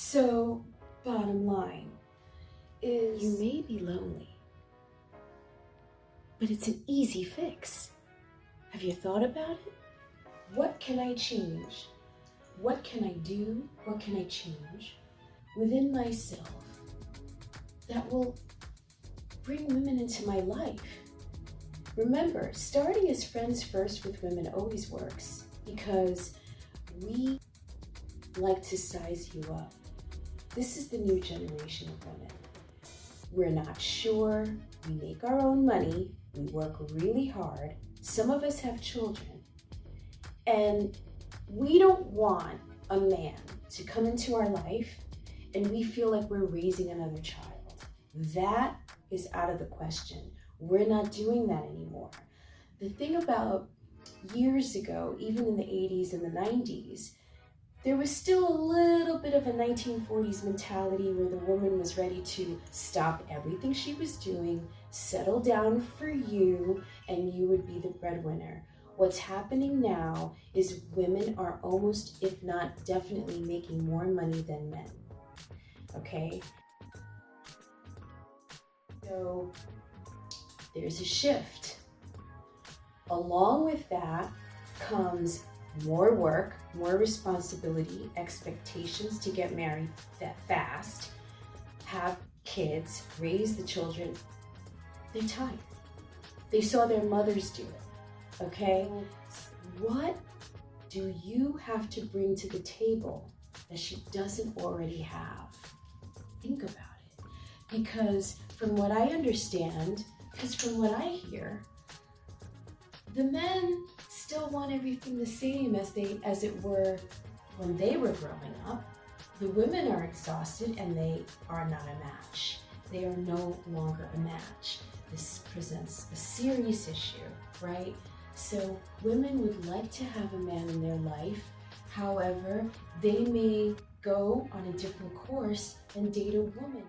So, bottom line is, you may be lonely, but it's an easy fix. Have you thought about it? what can I change? What can I do? What can I change within myself that will bring women into my life? Remember, starting as friends first with women always works because we like to size you up. This is the new generation of women. We're not sure, we make our own money, we work really hard, some of us have children, and we don't want a man to come into our life and we feel like we're raising another child. That is out of the question. We're not doing that anymore. The thing about years ago, even in the 80s and the 90s, there was still a little bit of a 1940s mentality where the woman was ready to stop everything she was doing, settle down for you, and you would be the breadwinner. What's happening now is women are almost, if not definitely, making more money than men. Okay? So there's a shift. Along with that comes more work, more responsibility, expectations to get married fast, have kids, raise the children. They're tired. They saw their mothers do it, okay? What do you have to bring to the table that she doesn't already have? Think about it. Because from what I understand, because from what I hear, the men still want everything the same as it were when they were growing up. The women are exhausted and they are not a match. They are no longer a match. This presents a serious issue, right? So women would like to have a man in their life. However, they may go on a different course and date a woman.